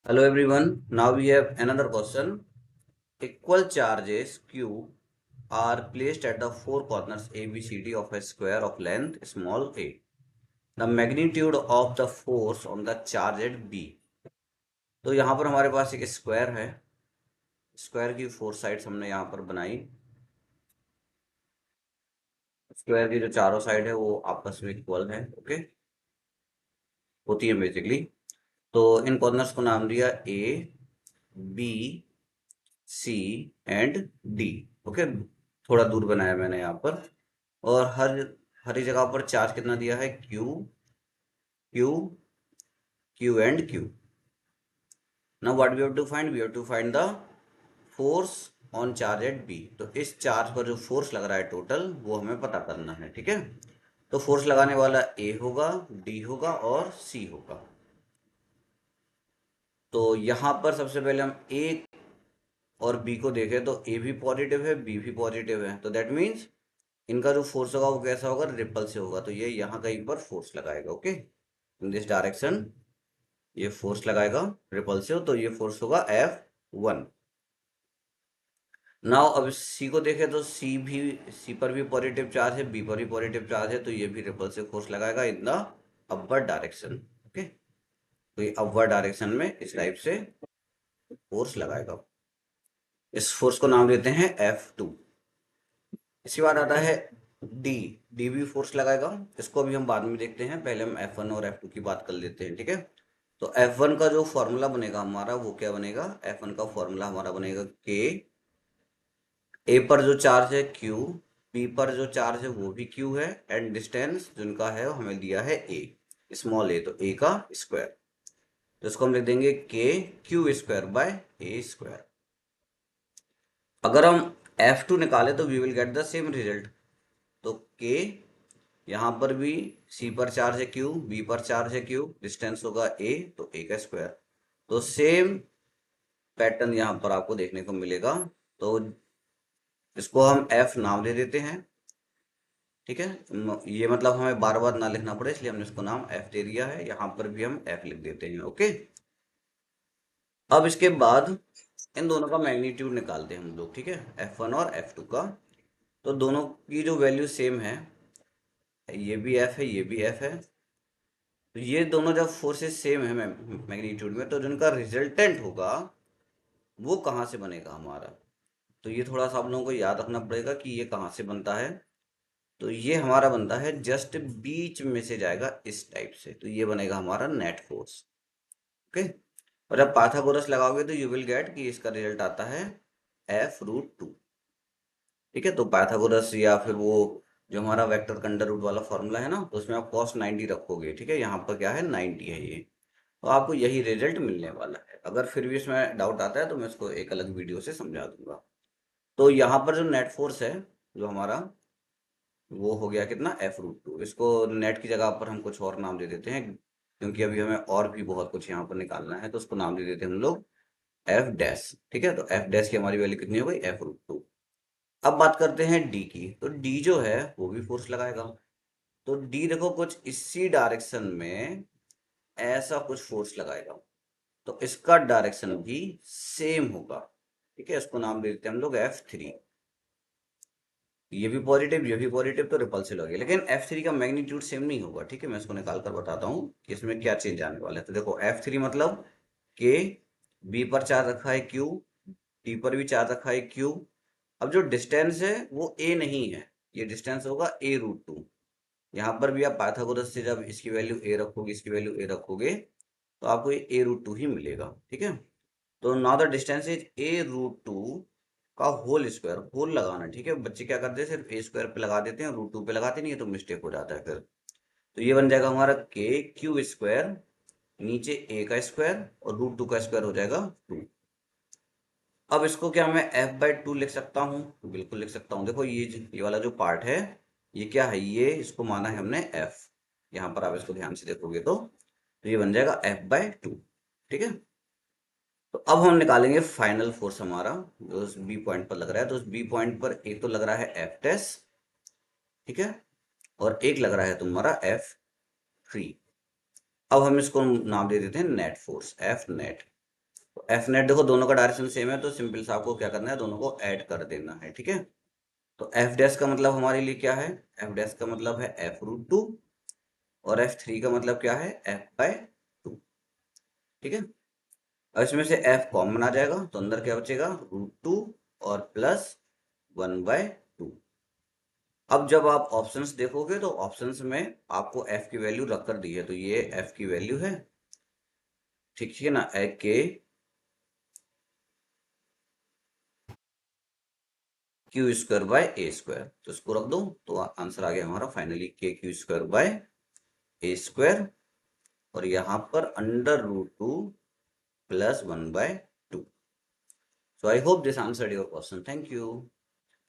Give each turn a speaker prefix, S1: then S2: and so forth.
S1: Hello everyone. Now we have another question. Equal charges Q are placed at the four corners ABCD of a square of length small a. The magnitude of the force on the charge at B. तो यहाँ पर हमारे पास एक square है। Square की four sides हमने यहाँ पर बनाई। स्क्वायर की जो चारों साइड है वो आपस में इक्वल है। ओके, होती है बेसिकली। तो इन कॉर्नर्स को नाम दिया A, B, C and D. Okay, थोड़ा दूर बनाया मैंने यहाँ पर। और हर एक जगह पर चार्ज कितना दिया है? Q, Q, Q and Q. Now what we have to find? We have to find the force on charge at B. तो इस चार्ज पर जो फोर्स लग रहा है टोटल, वो हमें पता करना है। ठीक है, तो फोर्स लगाने वाला ए होगा, डी होगा और सी होगा। तो यहाँ पर सबसे पहले हम ए और बी को देखें तो ए भी पॉजिटिव है, बी भी पॉजिटिव है। तो दैट मीन्स इनका जो फोर्स होगा वो कैसा होगा? रिपल से होगा। तो ये यहाँ कहीं पर फोर्स लगाएगा। ओके, इन दिस डायरेक्शन ये फोर्स लगाएगा रिपल्सिव। तो ये फोर्स होगा F1। नाउ अब सी को देखें तो सी पर भी पॉजिटिव चार्ज है, बी पर भी पॉजिटिव चार्ज है। तो ये भी रिपल्सिव फोर्स लगाएगा in the upward direction. Okay, तो ये अपवर्ड डायरेक्शन में इस टाइप से फोर्स लगाएगा। इस फोर्स को नाम देते हैं F2। इसके बाद आता है डी। डी भी फोर्स लगाएगा। इसको अभी हम बाद में देखते हैं, पहले हम F1 और F2 की बात कर लेते हैं। ठीक है, तो F1 का जो फॉर्मूला बनेगा हमारा वो क्या बनेगा? F1 का फॉर्मूला हमारा बनेगा K। ए पर जो चार्ज है Q, बी पर जो चार्ज है वो भी Q है, एंड डिस्टेंस जिनका है वो हमें दिया है A, स्मॉल a। तो A का स्क्वायर, तो इसको हम लिख देंगे K Q square by A square. अगर हम F2 निकाले तो we will get the same result. तो K, यहाँ पर भी सी पर चार्ज है Q, बी पर चार्ज है Q, डिस्टेंस होगा A, तो A का स्क्वायर। तो सेम पैटर्न यहाँ पर आपको देखने को मिलेगा। तो इसको हम F नाम दे देते हैं। ठीक है, ये मतलब हमें बार बार ना लिखना पड़े, इसलिए हमने इसको नाम F दे दिया है। यहाँ पर भी हम F लिख देते हैं। ओके, अब इसके बाद इन दोनों का मैग्नीट्यूड निकालते हैं हम लोग। ठीक है, F1 और F2 का। तो दोनों की जो वैल्यू सेम है, ये भी F है, ये भी F है। तो ये दोनों जब फोर्सेस सेम है मैग्नीट्यूड में, तो जिनका रिजल्टेंट होगा वो कहाँ से बनेगा हमारा? तो ये थोड़ा सा आप लोगों को याद रखना पड़ेगा कि ये कहाँ से बनता है। तो ये हमारा बनता है जस्ट बीच में से जाएगा इस टाइप से। तो ये बनेगा हमारा नेट फोर्स। ओके, और जब पाइथागोरस लगाओगे तो यू विल गेट कि इसका रिजल्ट आता है F√2। ठीक है, तो पाइथागोरस या फिर वो जो हमारा वेक्टर का अंडर रूट वाला फॉर्मूला है ना, तो उसमें आप cos 90 रखोगे। ठीक है, यहाँ पर क्या है? 90 है ये। तो आपको यही रिजल्ट मिलने वाला है। अगर फिर भी इसमें डाउट आता है तो मैं इसको एक अलग वीडियो से समझा दूंगा। तो यहाँ पर जो नेट फोर्स है जो हमारा, वो हो गया कितना? F√2। इसको नेट की जगह पर हम कुछ और नाम दे देते हैं, क्योंकि अभी हमें और भी बहुत कुछ यहाँ पर निकालना है। तो उसको नाम दे देते हैं हम लोग F डैश। ठीक है, तो F डैश की हमारी वैल्यू कितनी हो गई? F√2। अब बात करते हैं डी की। तो डी जो है वो भी फोर्स लगाएगा। तो डी देखो कुछ इसी डायरेक्शन में ऐसा कुछ फोर्स लगाएगा। तो इसका डायरेक्शन भी सेम होगा। ठीक है, इसको नाम दे देते हैं हम लोग F3। ये भी पॉजिटिव, ये भी पॉजिटिव, तो रिपल्सिव लगेगा। लेकिन F3 का मैग्नीट्यूड सेम नहीं होगा। ठीक है, मैं इसको निकाल कर बताता हूँ कि इसमें क्या चेंज आने वाला है। तो देखो F3 मतलब K, बी पर चार्ज रखा है Q, डी पर भी चार्ज रखा है Q। अब जो डिस्टेंस है वो A नहीं है, ये डिस्टेंस होगा A√2। यहाँ पर भी आप पाइथागोरस से जब इसकी वैल्यू A रखोगे, इसकी वैल्यू A रखोगे, तो आपको ये A√2 ही मिलेगा। ठीक है, तो now the distance is A√2 का होल स्क्वायर। होल लगाना। ठीक है, बच्चे क्या करते हैं? सिर्फ A स्क्वायर पे लगा देते हैं, √2 पे लगाते नहीं है, तो मिस्टेक हो जाता है फिर। तो ये बन जाएगा हमारा K Q स्क्वायर, नीचे A का स्क्वायर और √2 का स्क्वायर हो जाएगा 2। अब इसको क्या मैं F/2 लिख सकता हूँ? बिल्कुल लिख सकता हूँ। देखो ये वाला जो पार्ट है, ये क्या है? ये इसको माना है हमने F। यहाँ पर आप इसको ध्यान से देखोगे तो ये बन जाएगा F/2। ठीक है, तो अब हम निकालेंगे फाइनल फोर्स हमारा जो उस बी पॉइंट पर लग रहा है। तो उस बी पॉइंट पर एक तो लग रहा है F टेस्ट, ठीक है, और एक लग रहा है तुम्हारा F3। अब हम इसको नाम दे देते हैं नेट फोर्स, F नेट। तो एफ नेट देखो दोनों का डायरेक्शन सेम है, तो सिंपल सा आपको क्या करना है, दोनों को ऐड कर देना है, ठीक है। तो एफ डैश का मतलब हमारे लिए क्या है, एफ डैश का मतलब है f√2, और f3 का मतलब क्या है, f/2, ठीक है। अब इसमें से f कॉमन आ जाएगा, तो अंदर क्या बचेगा, √2 और प्लस 1/2। अब जब आप ऑप्शंस देखोगे तो ऑप्शंस में आपको f की वैल्यू रख कर दी है, तो ये f की वैल्यू है, ठीक है ना, के Q²/A², तो इसको रख दो, तो आंसर आ गया हमारा फाइनली KQ²/A², और यहाँ पर √2 + 1/2। So I hope this answered your question. Thank you.